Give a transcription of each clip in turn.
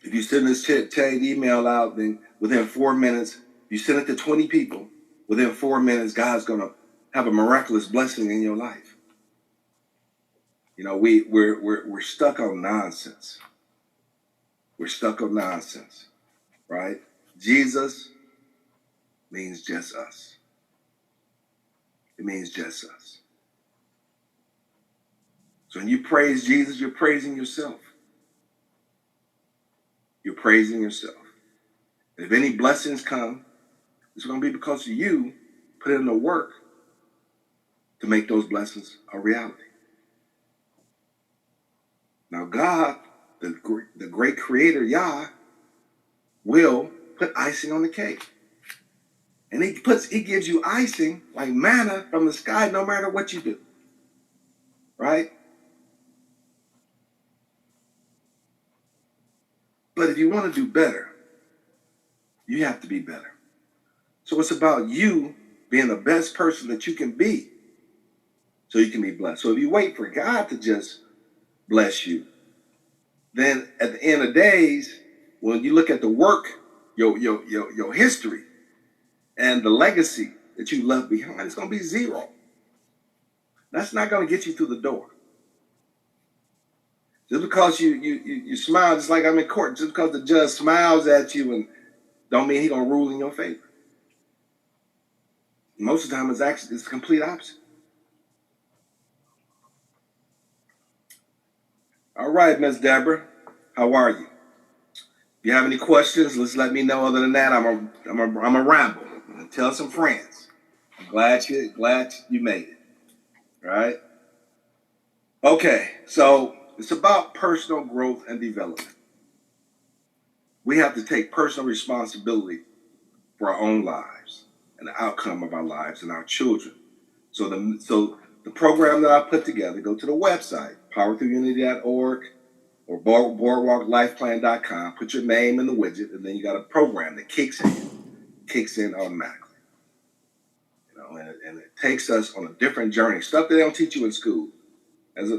If you send this chain email out, then within 4 minutes, you send it to 20 people, within 4 minutes, God's going to have a miraculous blessing in your life. You know, we're stuck on nonsense. We're stuck on nonsense, right? Jesus means just us. It means just us. So when you praise Jesus, you're praising yourself. You're praising yourself. And if any blessings come, it's going to be because of you put in the work to make those blessings a reality. Now God, the great creator, Yah, will put icing on the cake. And he gives you icing like manna from the sky no matter what you do. Right? But if you want to do better, you have to be better. So it's about you being the best person that you can be so you can be blessed. So if you wait for God to just bless you, then at the end of days, when you look at the work, your history, and the legacy that you left behind, it's going to be zero. That's not going to get you through the door. Just because you smile, just like I'm in court, just because the judge smiles at you and don't mean he's going to rule in your favor. Most of the time, it's the complete opposite. All right, Miss Deborah, how are you? If you have any questions, let me know. Other than that, I'm a ramble. Tell some friends. I'm glad you made it. Right? Okay, so it's about personal growth and development. We have to take personal responsibility for our own lives and the outcome of our lives and our children. So the program that I put together, go to the website, powerthrough-unity.org or boardwalklifeplan.com, put your name in the widget, and then you got a program that kicks in automatically. You know, and it takes us on a different journey, stuff that they don't teach you in school.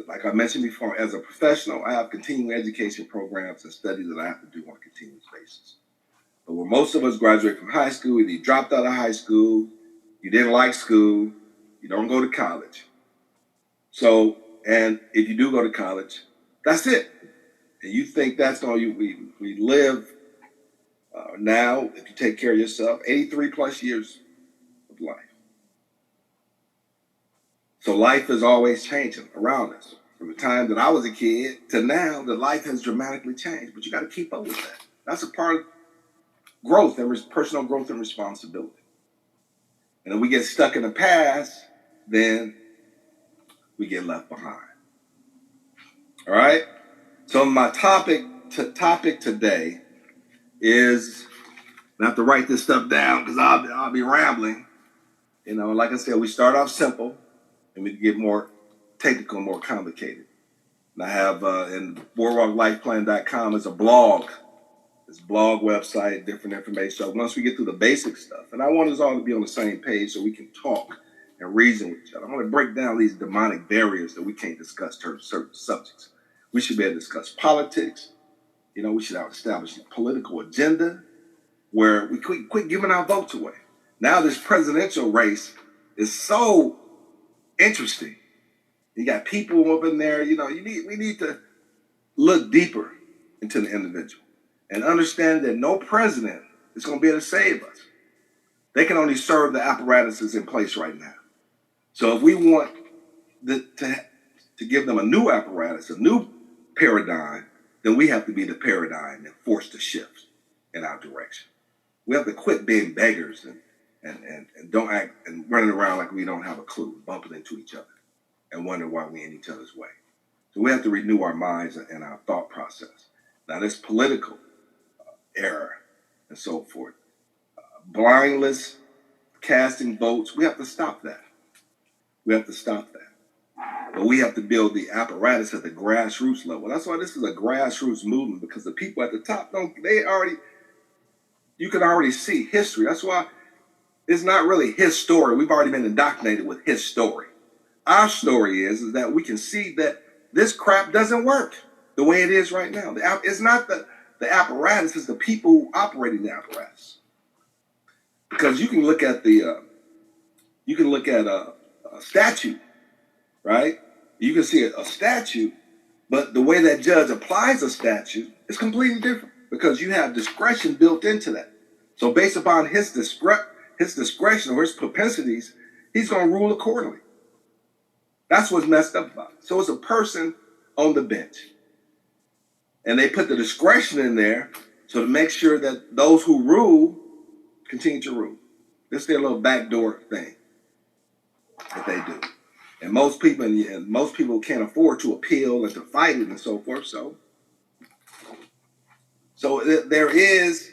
Like I mentioned before, as a professional, I have continuing education programs and studies that I have to do on a continuous basis. But when most of us graduate from high school, either you dropped out of high school, you didn't like school, you don't go to college. So, and if you do go to college, that's it. And you think that's all we live now, if you take care of yourself, 83 plus years of life. So life is always changing around us. From the time that I was a kid to now, the life has dramatically changed. But you got to keep up with that. That's a part of growth and personal growth and responsibility. And if we get stuck in the past, then we get left behind. All right? So my topic today is, I have to write this stuff down because I'll be rambling. You know, like I said, we start off simple and we get more technical, more complicated. And I have in boardwalklifeplan.com is a blog. It's a blog website, different information. So once we get through the basic stuff, and I want us all to be on the same page so we can talk and reason with each other. I want to break down these demonic barriers that we can't discuss certain subjects. We should be able to discuss politics. You know, we should establish a political agenda where we quit giving our votes away. Now this presidential race is so interesting. You got people up in there, you know, we need to look deeper into the individual and understand that no president is going to be able to save us. They can only serve the apparatuses in place right now. So if we want to give them a new apparatus, a new paradigm, then we have to be the paradigm and force the shift in our direction. We have to quit being beggars and don't act and running around like we don't have a clue, bumping into each other and wonder why we're in each other's way. So we have to renew our minds and our thought process. Now this political error and so forth, blindless casting votes, we have to stop that. We have to stop that. But we have to build the apparatus at the grassroots level. That's why this is a grassroots movement, because the people at the top you can already see history. That's why it's not really his story. We've already been indoctrinated with his story. Our story is that we can see that this crap doesn't work the way it is right now. It's not the apparatus, it's the people who operate the apparatus. Because you can look at a statute, right? You can see a statute, but the way that judge applies a statute is completely different because you have discretion built into that. So based upon his discretion or his propensities, he's going to rule accordingly. That's what's messed up about it. So it's a person on the bench. And they put the discretion in there so to make sure that those who rule continue to rule. This is their little backdoor thing that they do. And most people can't afford to appeal and to fight it and so forth. So there is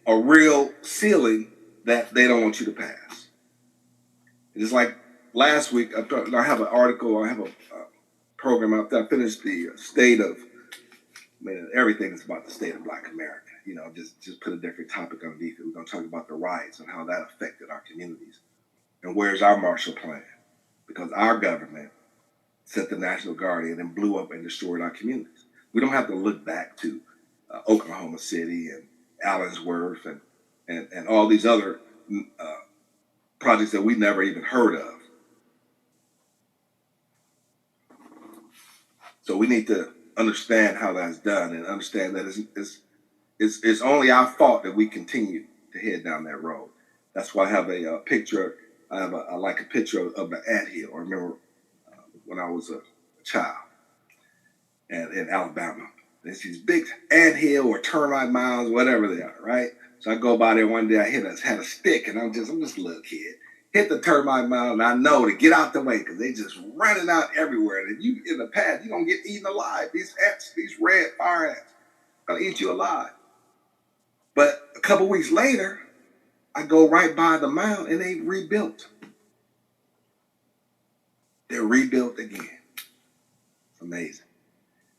a real ceiling that they don't want you to pass. It's like last week, I have an article, I have a program out there. I finished the state of, everything is about the state of Black America. Just put a different topic underneath it. We're going to talk about the riots and how that affected our communities. And where's our Marshall Plan? Because our government sent the National Guard in and blew up and destroyed our communities. We don't have to look back to Oklahoma City and Allensworth and all these other projects that we never even heard of. So we need to understand how that's done and understand that it's only our fault that we continue to head down that road. That's why I have a picture. I like a picture of the anthill. I remember when I was a child and in Alabama. There's these big anthill or termite mounds, whatever they are, right? So I go by there one day. I had a stick, and I'm just a little kid. Hit the termite mound, and I know to get out the way because they just running out everywhere. And if you in the path, you're gonna get eaten alive. These ants, these red fire ants, gonna eat you alive. But a couple weeks later, I go right by the mound, and they rebuilt. They're rebuilt again. It's amazing.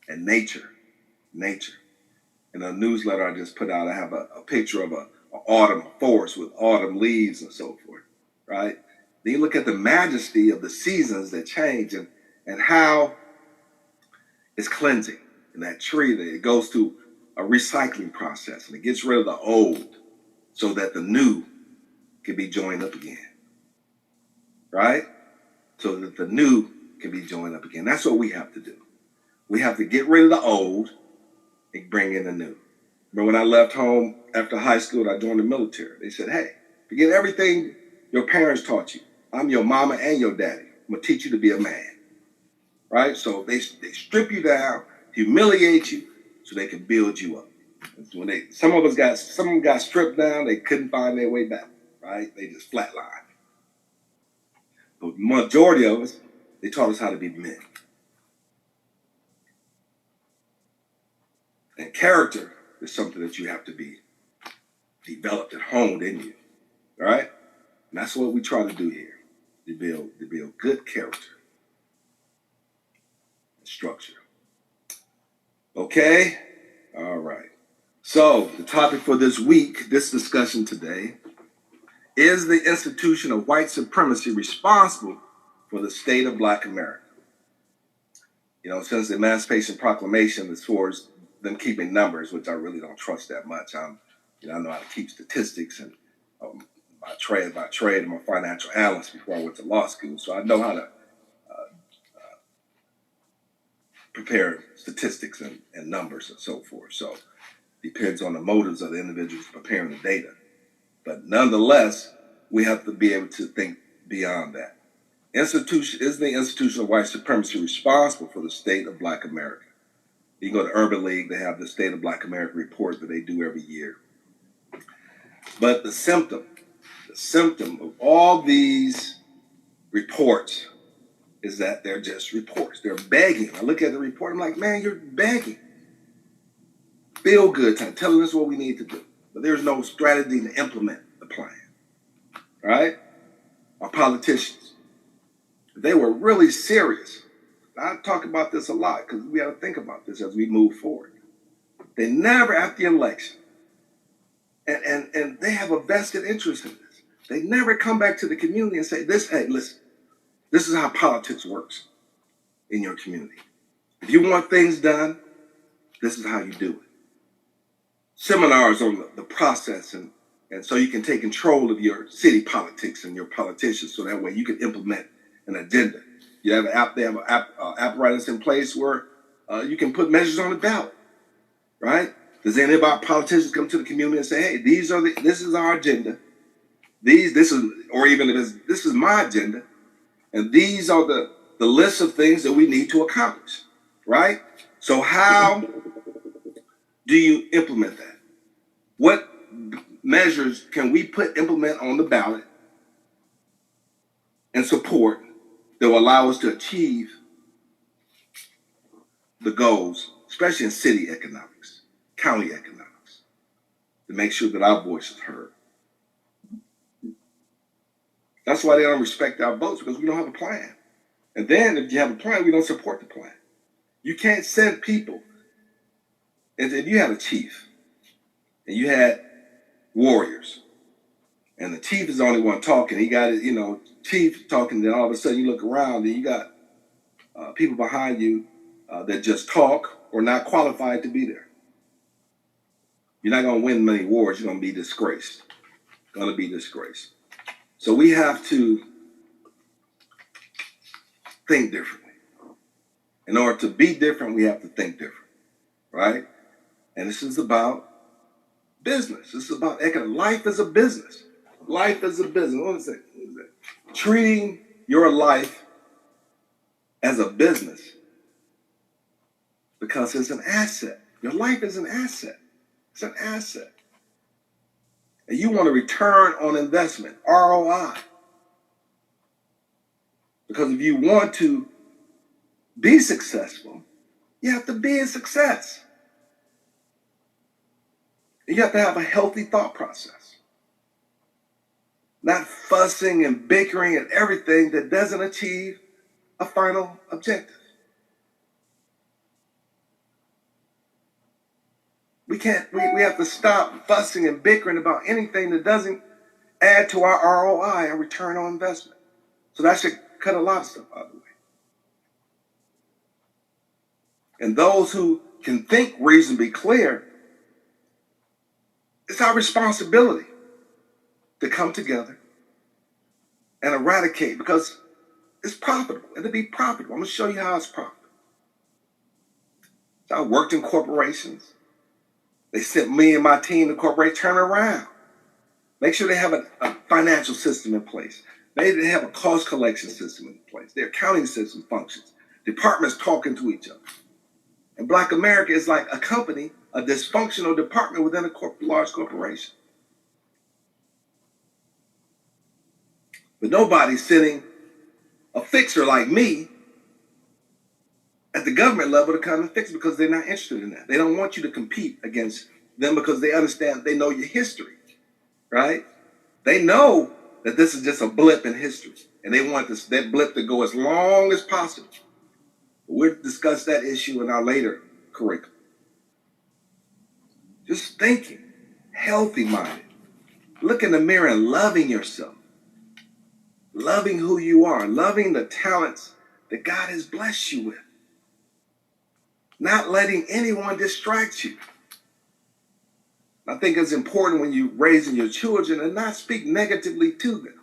And nature. In a newsletter I just put out, I have a picture of an autumn forest with autumn leaves and so forth, right? Then you look at the majesty of the seasons that change and how it's cleansing. And that tree, it goes through a recycling process and it gets rid of the old so that the new can be joined up again, right? So that the new can be joined up again. That's what we have to do. We have to get rid of the old and bring in the new. Remember when I left home after high school, I joined the military. They said, hey, forget everything your parents taught you. I'm your mama and your daddy. I'm going to teach you to be a man, right? So they strip you down, humiliate you, so they can build you up. When some of them got stripped down, they couldn't find their way back, right? They just flatlined. But the majority of us, they taught us how to be men. And character is something that you have to be developed and honed in you, all right? And that's what we try to do here, to build good character and structure. Okay? All right. So the topic for this week, this discussion today, is the institution of white supremacy responsible for the state of Black America? Since the Emancipation Proclamation, as far as them keeping numbers, which I really don't trust that much. I know how to keep statistics and by trade, I'm a financial analyst before I went to law school. So I know how to prepare statistics and numbers and so forth. So it depends on the motives of the individuals preparing the data. But nonetheless, we have to be able to think beyond that. Is the institution of white supremacy responsible for the state of Black America? You go to Urban League, they have the State of Black America report that they do every year. But the symptom of all these reports is that they're just reports. They're begging. I look at the report, I'm like, man, you're begging. Feel good time, telling us what we need to do. But there's no strategy to implement the plan. Right? Our politicians, they were really serious. I talk about this a lot because we got to think about this as we move forward. They never, after the election, and they have a vested interest in this. They never come back to the community and say, hey, listen, this is how politics works in your community. If you want things done, this is how you do it. seminars on the process, and so you can take control of your city politics and your politicians, so that way you can implement an agenda. They have an apparatus in place where you can put measures on the ballot, right? Does any of our politicians come to the community and say, hey, this is our agenda. This is my agenda, and these are the list of things that we need to accomplish, right? So how do you implement that? What measures can we implement on the ballot and support that will allow us to achieve the goals, especially in city economics, county economics, to make sure that our voice is heard? That's why they don't respect our votes, because we don't have a plan. And then if you have a plan, we don't support the plan. You can't send people. If you had a chief and you had warriors, and the chief is the only one talking, he got it, chief talking, then all of a sudden you look around and you got people behind you that just talk or not qualified to be there. You're not going to win many wars. You're going to be disgraced. So we have to think differently. In order to be different, we have to think different, right? And this is about business. This is about economics. Life is a business. Life is a business. What is it? Treating your life as a business, because it's an asset. Your life is an asset. It's an asset. And you want a return on investment, ROI. Because if you want to be successful, you have to be a success. You have to have a healthy thought process. Not fussing and bickering at everything that doesn't achieve a final objective. We have to stop fussing and bickering about anything that doesn't add to our ROI, our return on investment. So that should cut a lot of stuff out of the way. And those who can think reasonably clear, it's our responsibility to come together and eradicate, because it's profitable. And to be profitable, I'm going to show you how it's profitable. So I worked in corporations. They sent me and my team to corporate, turn around. Make sure they have a financial system in place. They have a cost collection system in place. Their accounting system functions. Departments talking to each other. And Black America is like a company, a dysfunctional department within a large corporation. But nobody's sending a fixer like me at the government level to come and fix it, because they're not interested in that. They don't want you to compete against them, because they understand, they know your history, right? They know that this is just a blip in history, and they want that blip to go as long as possible. We'll discuss that issue in our later curriculum. Just thinking, healthy-minded. Look in the mirror and loving yourself. Loving who you are, loving the talents that God has blessed you with. Not letting anyone distract you. I think it's important when you're raising your children to not speak negatively to them.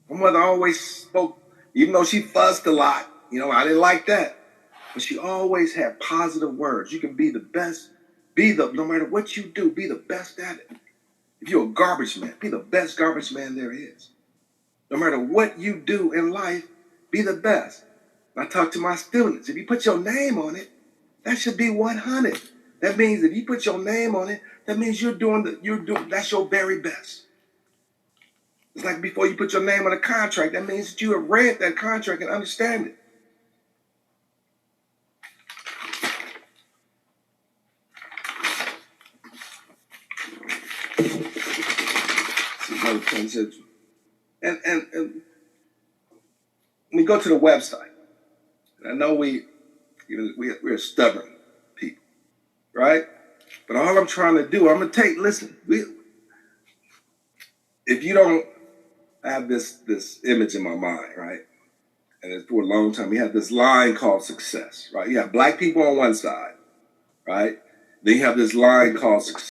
My mother always spoke, even though she fussed a lot, I didn't like that. But she always had positive words. You can be the best, no matter what you do, be the best at it. If you're a garbage man, be the best garbage man there is. No matter what you do in life, be the best. I talk to my students. If you put your name on it, that should be 100. That means if you put your name on it, that means that's your very best. It's like before you put your name on a contract, that means that you have read that contract and understand it. And we go to the website. I know we're stubborn people, right? But all I'm trying to do, if you don't have this image in my mind, right? And it's for a long time, we have this line called success, right? You have Black people on one side, right? Then you have this line called success.